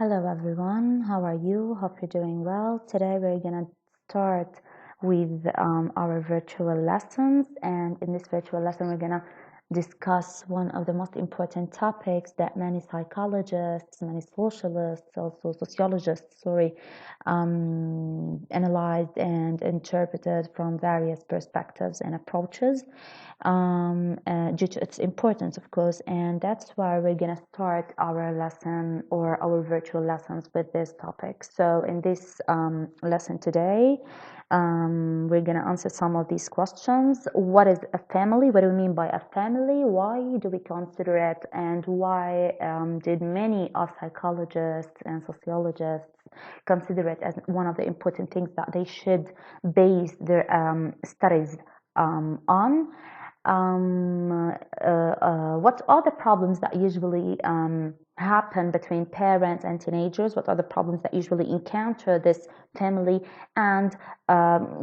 Hello everyone, how are you? Hope you're doing well. Today we're gonna start with our virtual lessons, and in this virtual lesson we're gonna discuss one of the most important topics that many psychologists, many socialists, also sociologists, analyzed and interpreted from various perspectives and approaches due to its importance, of course, and that's why we're going to start our lesson or our virtual lessons with this topic. So in this lesson today, we're going to answer some of these questions. What is a family? What do we mean by a family? Why do we consider it? And why did many of psychologists and sociologists consider it as one of the important things that they should base their studies on? What are the problems that usually happen between parents and teenagers? What are the problems that usually encounter this family? And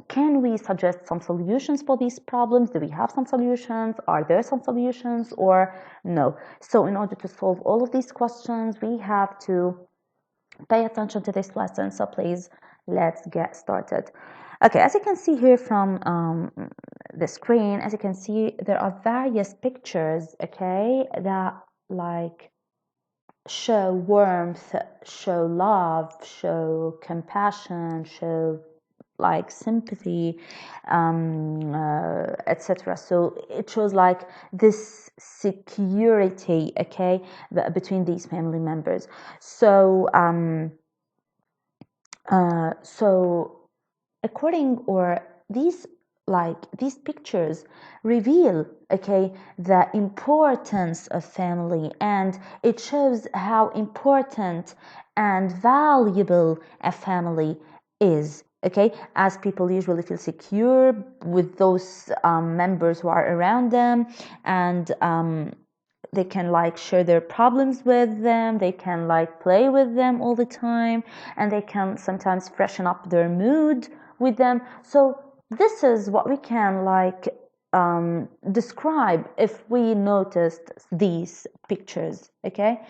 can we suggest some solutions for these problems? Do we have some solutions? Are there some solutions or no? So in order to solve all of these questions, we have to pay attention to this lesson. So please, let's get started. Okay, as you can see here from the screen, as you can see, there are various pictures, okay, that like show warmth, show love, show compassion, show like sympathy, etc. So it shows like this security, okay, between these family members. So according or these pictures reveal, okay, the importance of family, and it shows how important and valuable a family is, okay, as people usually feel secure with those members who are around them, and they can like share their problems with them, they can like play with them all the time, and they can sometimes freshen up their mood with them. So this is what we can like describe if we noticed these pictures, okay?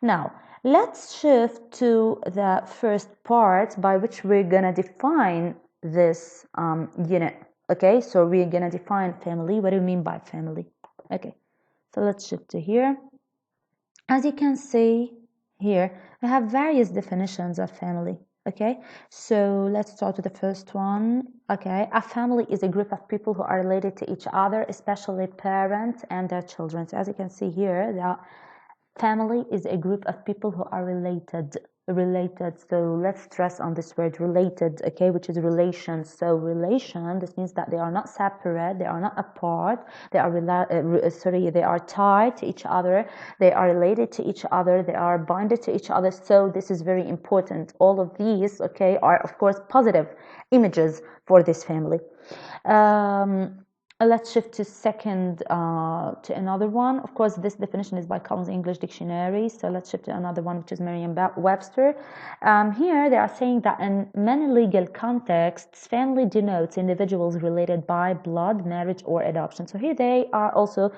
Now let's shift to the first part by which we're gonna define this unit, okay? So we're gonna define family. What do you mean by family? Okay, so let's shift to here. As you can see here, we have various definitions of family. Okay, so let's start with the first one. Okay, a family is a group of people who are related to each other, especially parents and their children. So as you can see here, the family is a group of people who are related. So let's stress on this word related, okay, which is relation. So relation, this means that they are not separate, they are not apart, they are they are tied to each other, they are related to each other, they are bonded to each other. So this is very important. All of these, okay, are of course positive images for this family. Let's shift to to another one. Of course, this definition is by Collins English Dictionary. So let's shift to another one, which is Merriam-Webster. Here they are saying that in many legal contexts, family denotes individuals related by blood, marriage, or adoption. So here they are also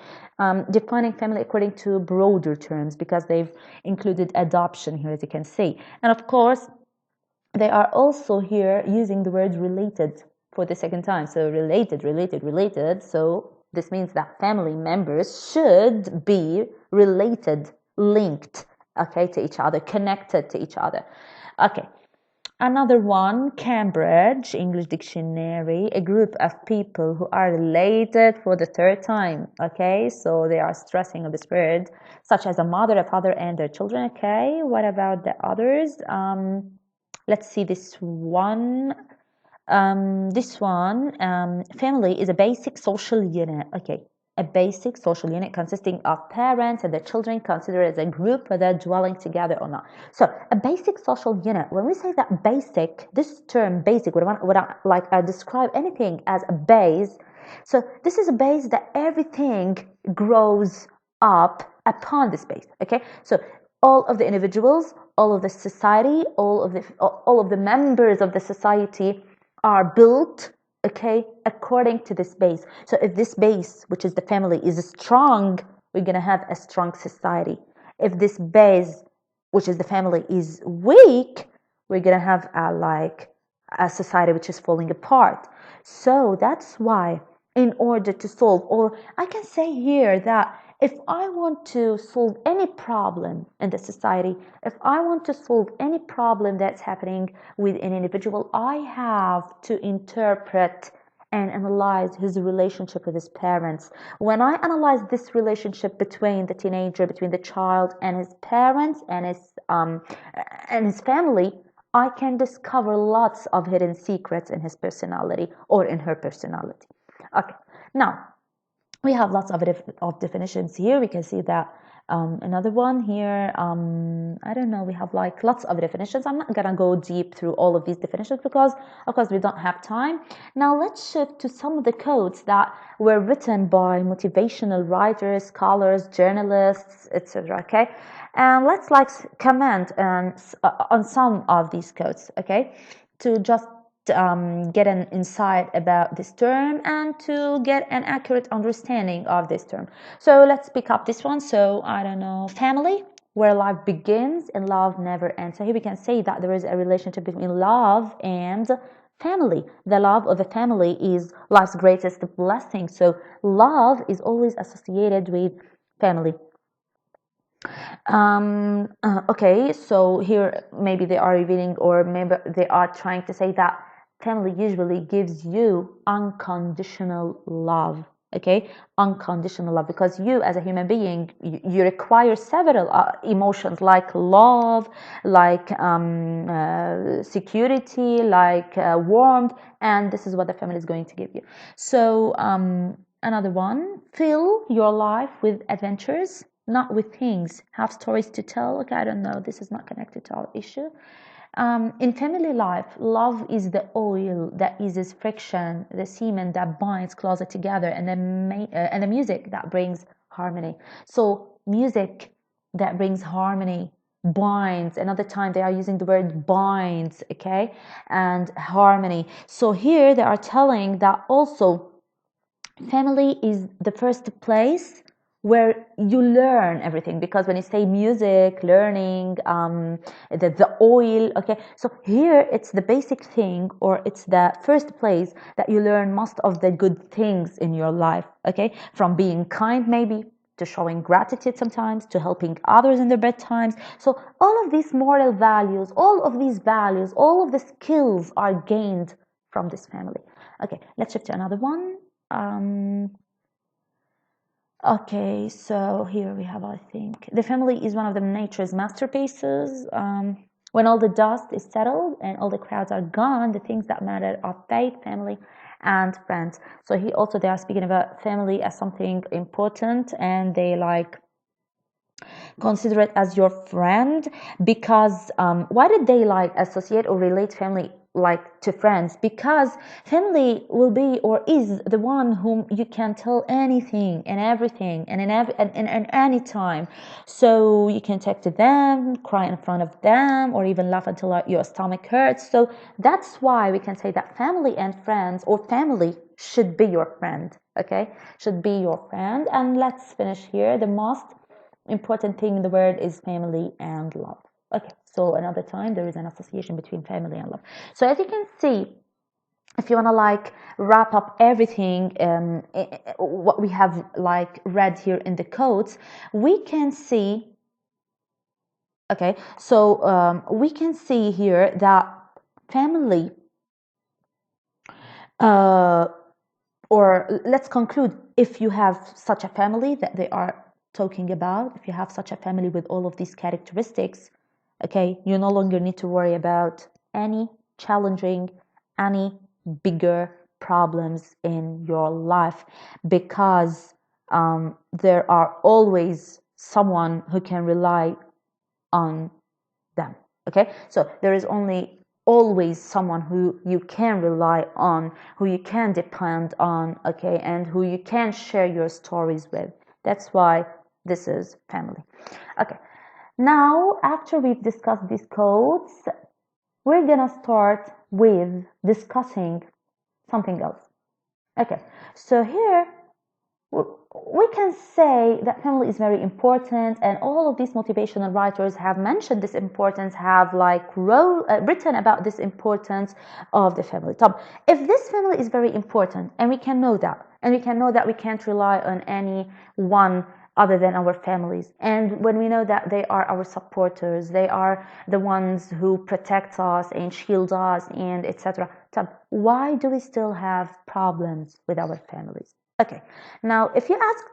defining family according to broader terms, because they've included adoption here, as you can see. And of course, they are also here using the word related for the second time. So related. So this means that family members should be related, linked, okay, to each other, connected to each other. Okay. Another one, Cambridge English Dictionary, a group of people who are related for the third time. Okay, so they are stressing on this word, such as a mother, a father, and their children. Okay, what about the others? Let's see this one. Family is a basic social unit. Okay, a basic social unit consisting of parents and their children considered as a group, whether dwelling together or not. So a basic social unit, when we say that basic, this term basic, when I describe anything as a base, so this is a base that everything grows up upon this base. Okay, so all of the individuals, all of the society, all of the members of the society are built, okay, according to this base. So if this base, which is the family, is strong, we're going to have a strong society. If this base which is the family, is weak, we're gonna have a society which is falling apart. So that's why, in order to solve, or I can say here that if I want to solve any problem in the society, if I want to solve any problem that's happening with an individual, I have to interpret and analyze his relationship with his parents. When I analyze this relationship between the teenager, between the child and his parents and his family, I can discover lots of hidden secrets in his personality or in her personality. Okay, now we have lots of definitions here. We can see that another one here, I don't know, we have like lots of definitions. I'm not gonna go deep through all of these definitions because of course we don't have time. Now let's shift to some of the quotes that were written by motivational writers, scholars, journalists, etc. Okay, and let's like comment on some of these quotes, okay, to just get an insight about this term and to get an accurate understanding of this term. So let's pick up this one. So I don't know, family, where life begins and love never ends. So here we can say that there is a relationship between love and family. The love of the family is life's greatest blessing. So love is always associated with family. Okay, so here maybe they are revealing, or maybe they are trying to say that family usually gives you unconditional love. Okay, unconditional love, because you as a human being, you require several emotions like love, like security, like warmth, and this is what the family is going to give you. So another one, fill your life with adventures, not with things. Have stories to tell. Okay, I don't know, this is not connected to our issue. In family life, love is the oil that eases friction, the cement that binds closer together, and the music that brings harmony. So music that brings harmony, binds. Another time they are using the word binds, okay, and harmony. So here they are telling that also family is the first place where you learn everything, because when you say music, learning, the oil, okay, so here it's the basic thing, or it's the first place that you learn most of the good things in your life, okay, from being kind maybe to showing gratitude sometimes, to helping others in their bad times. So all of these moral values, all of these values, all of the skills are gained from this family. Okay, let's shift to another one. Okay, so here we have, I think, the family is one of the nature's masterpieces. When all the dust is settled and all the crowds are gone, the things that matter are faith, family, and friends. So he also, they are speaking about family as something important, and they like consider it as your friend, because why did they like associate or relate family like to friends? Because family will be or is the one whom you can tell anything and everything and in any time. So you can talk to them, cry in front of them, or even laugh until your stomach hurts. So that's why we can say that family and friends, or family should be your friend, okay, should be your friend. And let's finish here. The most important thing in the world is family and love. Okay, so another time there is an association between family and love. So as you can see, if you want to like wrap up everything, what we have like read here in the quotes, we can see, okay, so we can see here that family, or let's conclude, if you have such a family that they are talking about, if you have such a family with all of these characteristics, okay, you no longer need to worry about any challenging, any bigger problems in your life, because there are always someone who can rely on them, okay, so there is only always someone who you can rely on, who you can depend on, okay, and who you can share your stories with. That's why this is family. Okay, now after we've discussed these codes, we're gonna start with discussing something else. Okay, so here we can say that family is very important, and all of these motivational writers have mentioned this importance, have like written about this importance of the family. So if this family is very important, and we can know that, we can't rely on anyone other than our families, and when we know that they are our supporters, they are the ones who protect us and shield us and etc., so why do we still have problems with our families? Okay, now if you ask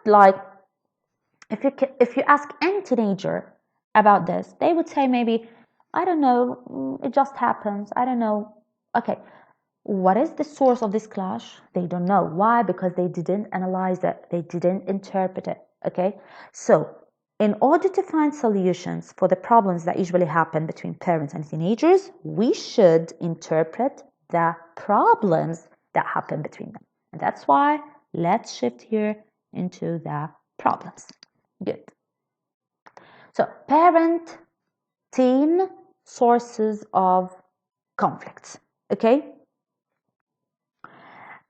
if you ask any teenager about this, they would say maybe, I don't know, it just happens, I don't know. Okay, what is the source of this clash? They don't know. Why? Because they didn't analyze it, they didn't interpret it. Okay, so in order to find solutions for the problems that usually happen between parents and teenagers, we should interpret the problems that happen between them. And that's why let's shift here into the problems. Good. So parent teen sources of conflicts. Okay,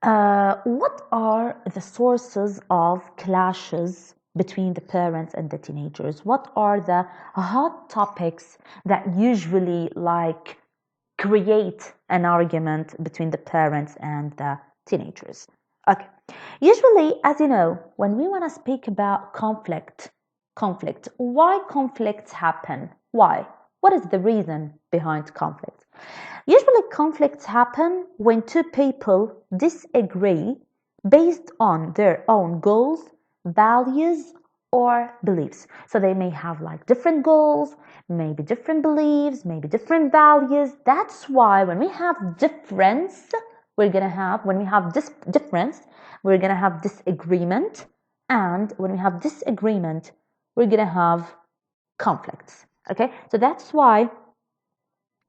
what are the sources of clashes between the parents and the teenagers? What are the hot topics that usually like create an argument between the parents and the teenagers? Okay, usually, as you know, when we want to speak about conflict, why conflicts happen? Why? What is the reason behind conflict? Usually conflicts happen when two people disagree based on their own goals, values, or beliefs. So they may have like different goals, maybe different beliefs, maybe different values. That's why when we have difference, we're gonna have disagreement, and when we have disagreement, we're gonna have conflicts. Okay, so that's why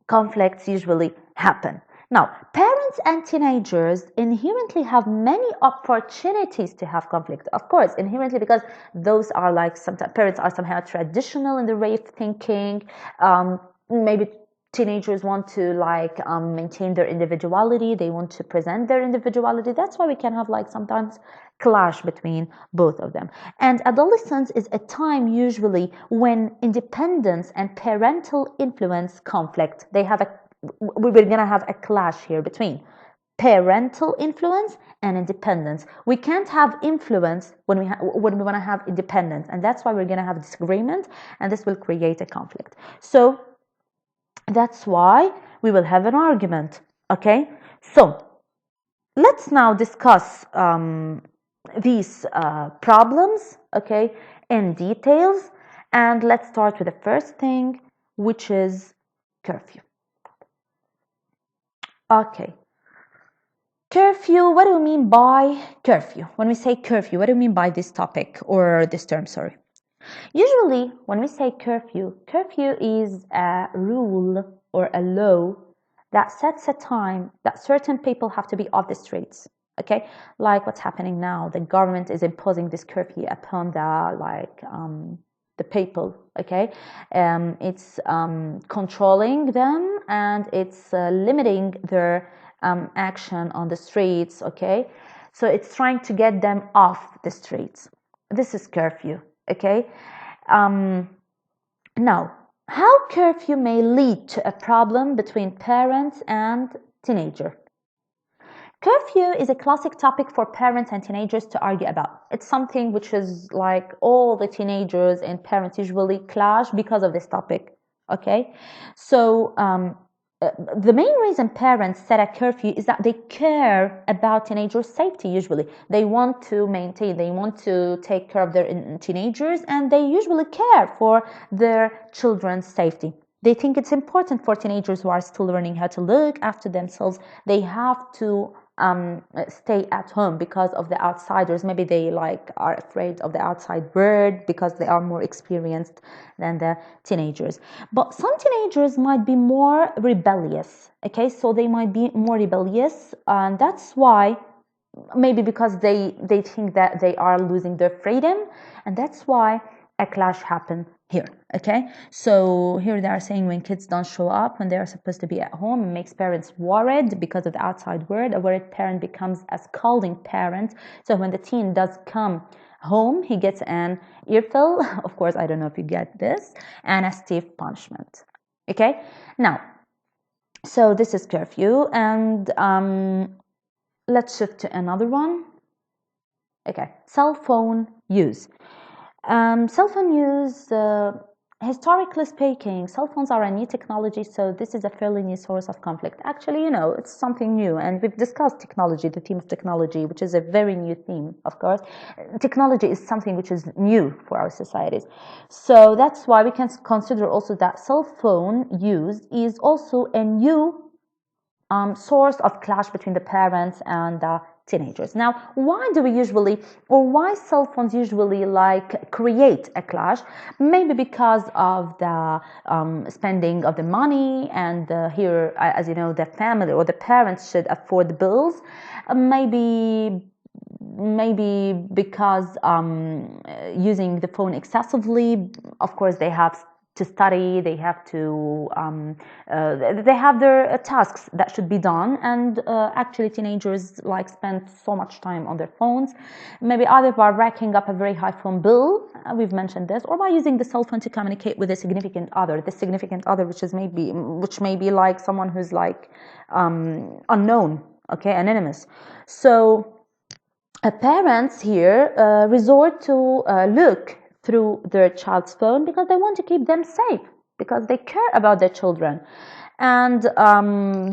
conflicts usually happen. Now, parents and teenagers inherently have many opportunities to have conflict. Of course, inherently, because those are like sometimes parents are somehow traditional in the way of thinking. Maybe teenagers want to like maintain their individuality. They want to present their individuality. That's why we can have like sometimes clash between both of them. And adolescence is a time usually when independence and parental influence conflict. We're gonna have a clash here between parental influence and independence. We can't have influence when we want to have independence, and that's why we're gonna have disagreement, and this will create a conflict. So that's why we will have an argument. Okay, so let's now discuss these problems, okay, in details, and let's start with the first thing, which is curfew. Okay, curfew, what do we mean by curfew? When we say curfew, what do we mean by this topic or this term, sorry? Usually, when we say curfew is a rule or a law that sets a time that certain people have to be off the streets. Okay, like what's happening now, the government is imposing this curfew upon the people. Okay, it's controlling them, and it's limiting their action on the streets. Okay, so it's trying to get them off the streets. This is curfew. Okay, now how curfew may lead to a problem between parents and teenager. Curfew is a classic topic for parents and teenagers to argue about. It's something which is like all the teenagers and parents usually clash because of this topic. Okay, so the main reason parents set a curfew is that they care about teenagers' safety. Usually, they want to take care of their teenagers, and they usually care for their children's safety. They think it's important for teenagers who are still learning how to look after themselves. They have to stay at home because of the outsiders. Maybe they like are afraid of the outside world because they are more experienced than the teenagers. But some teenagers might be more rebellious. Okay, so they might be more rebellious, and that's why maybe because they think that they are losing their freedom, and that's why a clash happened here. Okay, so here they are saying when kids don't show up when they are supposed to be at home, it makes parents worried because of the outside world. A worried parent becomes a scolding parent. So when the teen does come home, he gets an earful, of course, I don't know if you get this, and a stiff punishment. Okay, now, so this is curfew, and let's shift to another one. Okay, cell phone use. Cell phone use, historically speaking, cell phones are a new technology, so this is a fairly new source of conflict. Actually, it's something new, and we've discussed technology, the theme of technology, which is a very new theme, of course. Technology is something which is new for our societies. So that's why we can consider also that cell phone use is also a new source of clash between the parents and the teenagers. Now, why do we usually, or why cell phones usually create a clash? Maybe because of the spending of the money, and here, as you know, the family or the parents should afford the bills. Maybe because using the phone excessively, of course, they have to study, they have to they have their tasks that should be done, and actually teenagers spend so much time on their phones, maybe either by racking up a very high phone bill, we've mentioned this, or by using the cell phone to communicate with a significant other, which may be like someone who's unknown, okay, anonymous. So parents here resort to look through their child's phone because they want to keep them safe, because they care about their children, and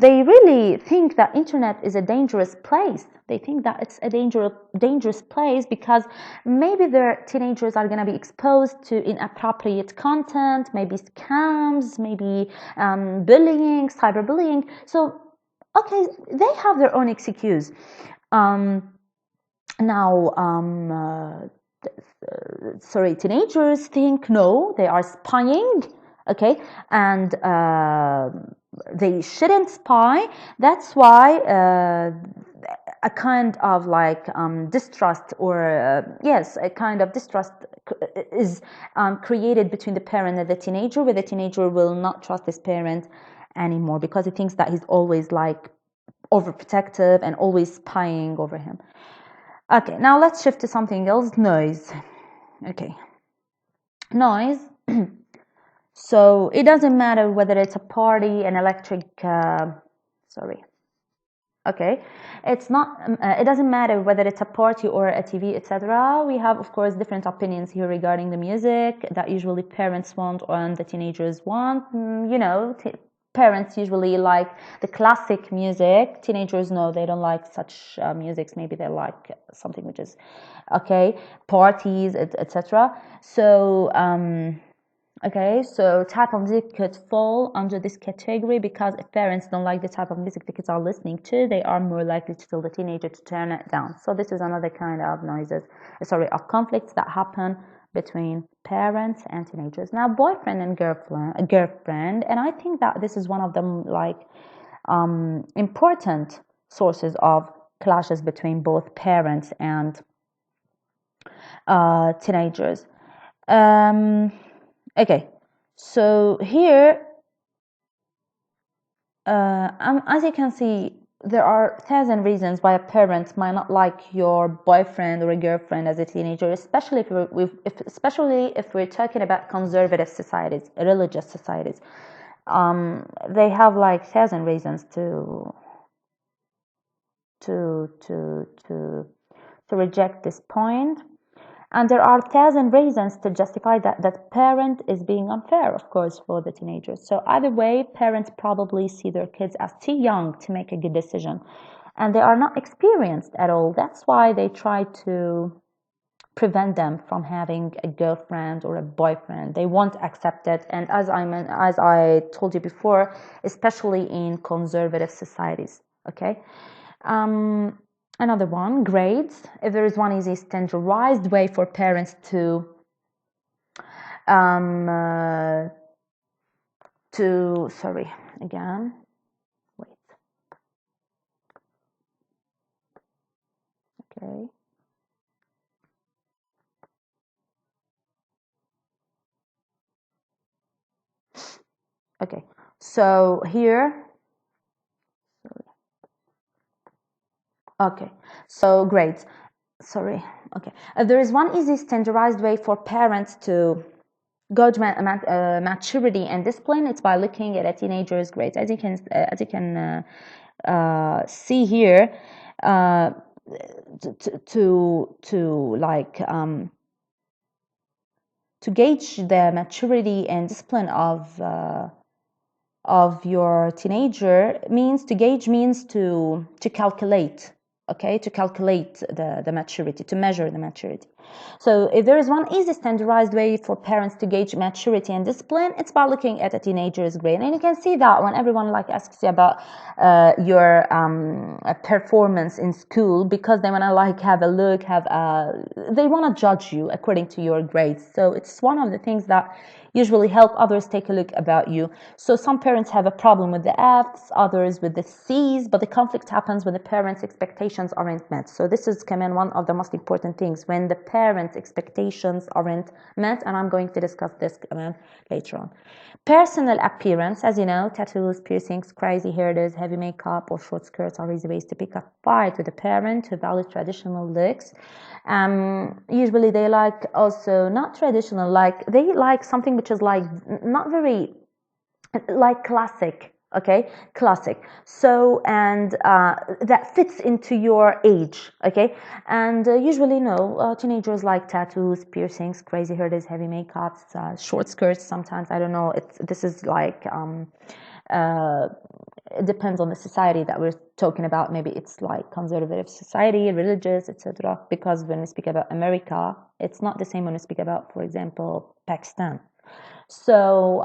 they really think that internet is a dangerous place. They think that it's a dangerous place because maybe their teenagers are going to be exposed to inappropriate content, maybe scams, maybe bullying, cyberbullying. So okay, they have their own excuse. Now, teenagers think no, they are spying, okay, and they shouldn't spy. That's why a kind of distrust, or yes, a kind of distrust is created between the parent and the teenager, where the teenager will not trust his parent anymore because he thinks that he's always overprotective and always spying over him. Okay, now let's shift to something else. Noise. Okay, noise. So it doesn't matter whether it's a party, an electric sorry, okay, it's not it doesn't matter whether it's a party or a TV, etc. We have, of course, different opinions here regarding the music that usually parents want and the teenagers want. Parents usually like the classic music. Teenagers, no, they don't like such musics. Maybe they like something which is okay, parties, etc. So okay, so type of music could fall under this category, because if parents don't like the type of music the kids are listening to, they are more likely to tell the teenager to turn it down. So this is another kind of of conflicts that happen between parents and teenagers. Now, boyfriend and girlfriend, and I think that this is one of the important sources of clashes between both parents and teenagers. Okay, so here, as you can see, there are 1,000 reasons why a parent might not like your boyfriend or a girlfriend as a teenager, especially if we're talking about conservative societies, religious societies. They have 1,000 reasons to reject this point. And there are 1,000 reasons to justify that parent is being unfair, of course, for the teenagers. So either way, parents probably see their kids as too young to make a good decision, and they are not experienced at all. That's why they try to prevent them from having a girlfriend or a boyfriend. They won't accept it. And as I told you before, especially in conservative societies. Okay. Another one, grades. If there is one easy standardized way for parents to sorry, again, wait. Okay. Okay, so here, okay, so great. Sorry. Okay, there is one easy standardized way for parents to gauge maturity and discipline. It's by looking at a teenager's grades. As you can see here, uh, to gauge the maturity and discipline of your teenager means to calculate, okay, to calculate the maturity, to measure the maturity. So if there is one easy standardized way for parents to gauge maturity and discipline, it's by looking at a teenager's grade. And you can see that when everyone like asks you about your performance in school, because they want to like have a look, they want to judge you according to your grades. So it's one of the things that usually help others take a look about you. So some parents have a problem with the F's, others with the C's, but the conflict happens when the parents' expectations aren't met. So this is, Kaman, one of the most important things, when the parents' expectations aren't met, and I'm going to discuss this, Kaman, later on. Personal appearance, as you know, tattoos, piercings, crazy hairdos, heavy makeup, or short skirts are easy ways to pick a fight with a parent who values traditional looks. Usually they like also not traditional, like they like something which is like not very like classic, okay, classic. So and that fits into your age, okay. And usually no, teenagers like tattoos, piercings, crazy hairdos, heavy makeups, short skirts sometimes. I don't know, this is like it depends on the society that we're talking about. Maybe it's like conservative society, religious, etc. Because when we speak about America, it's not the same when we speak about, for example, Pakistan. So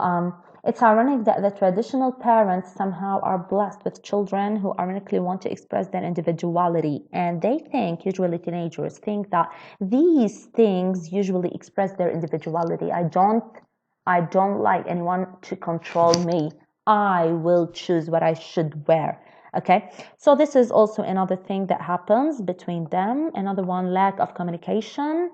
it's ironic that the traditional parents somehow are blessed with children who ironically want to express their individuality, and they think, usually teenagers think, that these things usually express their individuality. I don't like anyone to control me. I will choose what I should wear. Okay, so this is also another thing that happens between them. Another one, lack of communication.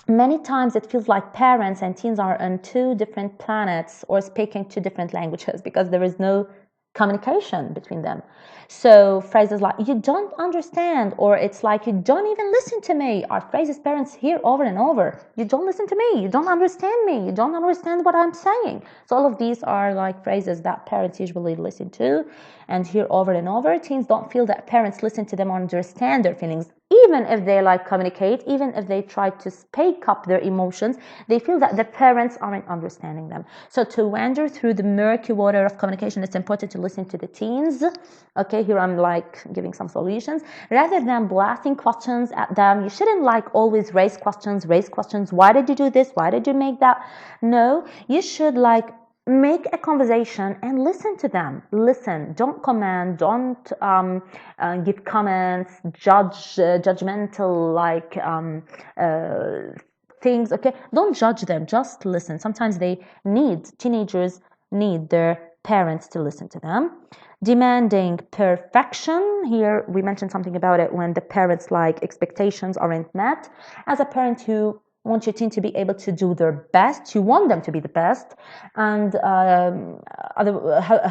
Many times it feels like parents and teens are on two different planets or speaking two different languages because there is no communication between them. So phrases like "you don't understand" or "it's like you don't even listen to me" are phrases parents hear over and over. You don't listen to me, you don't understand me, you don't understand what I'm saying. So all of these are like phrases that parents usually listen to and hear over and over. Teens don't feel that parents listen to them or understand their feelings. Even if they like communicate, even if they try to speak up their emotions, they feel that the parents aren't understanding them. So to wander through the murky water of communication, it's important to listen to the teens. Okay, here I'm like giving some solutions. Rather than blasting questions at them, you shouldn't like always raise questions. Why did you do this? Why did you make that? No, you should like make a conversation and listen to them. Listen, don't command, don't give comments, judgmental like things. Okay, don't judge them, just listen. Sometimes teenagers need their parents to listen to them. Demanding perfection, here we mentioned something about it, when the parents like expectations aren't met. As a parent who want your teen to be able to do their best, you want them to be the best, and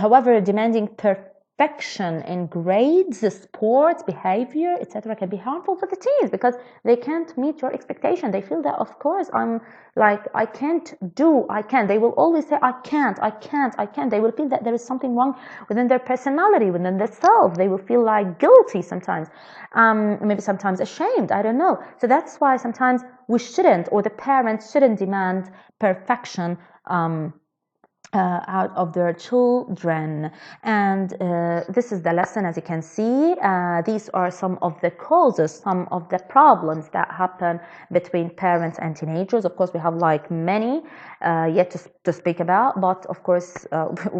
however, demanding perfection in grades, sports, behavior, etc. can be harmful for the teens because they can't meet your expectation. They feel that, of course, I'm like, I can't. They will always say, I can't. They will feel that there is something wrong within their personality, within their self. They will feel like guilty sometimes, maybe sometimes ashamed. I don't know. So that's why sometimes we shouldn't, or the parents shouldn't, demand perfection out of their children. And this is the lesson. As you can see, these are some of the causes, some of the problems that happen between parents and teenagers. Of course, we have like many yet to speak about, but of course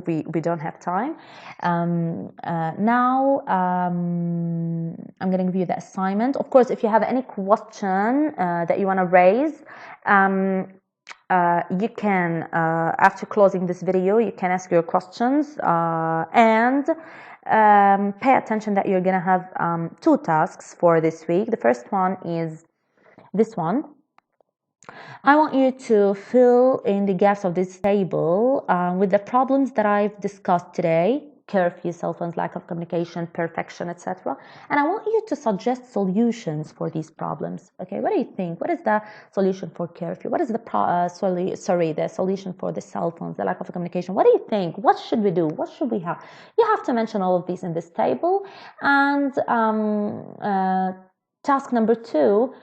we don't have time. Now I'm going to give you the assignment. Of course, if you have any question that you want to raise, you can, after closing this video, you can ask your questions and pay attention that you're gonna have two tasks for this week. The first one is this one. I want you to fill in the gaps of this table with the problems that I've discussed today: curfew, cell phones, lack of communication, perfection, etc. And I want you to suggest solutions for these problems. Okay, what do you think? What is the solution for curfew? What is the the solution for the cell phones, the lack of communication? What do you think? What should we do? What should we have? You have to mention all of these in this table. And task number 2.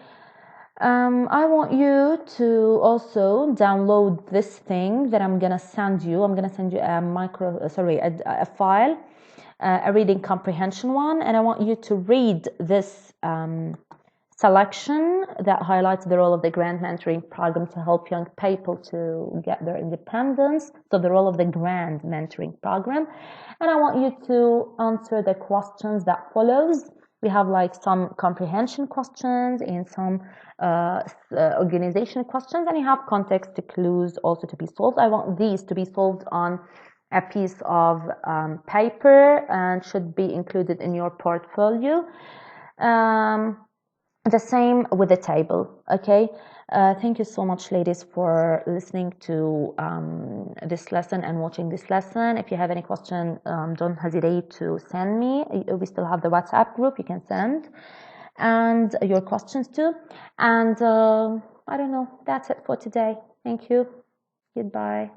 I want you to also download this thing that I'm gonna send you. I'm gonna send you a file, a reading comprehension one, and I want you to read this selection that highlights the role of the grant mentoring program to help young people to get their independence. So the role of the grant mentoring program, and I want you to answer the questions that follows. We have like some comprehension questions and some organization questions, and you have context clues also to be solved. I want these to be solved on a piece of paper and should be included in your portfolio. The same with the table. Okay. Thank you so much, ladies, for listening to this lesson and watching this lesson. If you have any question, don't hesitate to send me. We still have the WhatsApp group you can send, and your questions too. And I don't know, that's it for today. Thank you. Goodbye.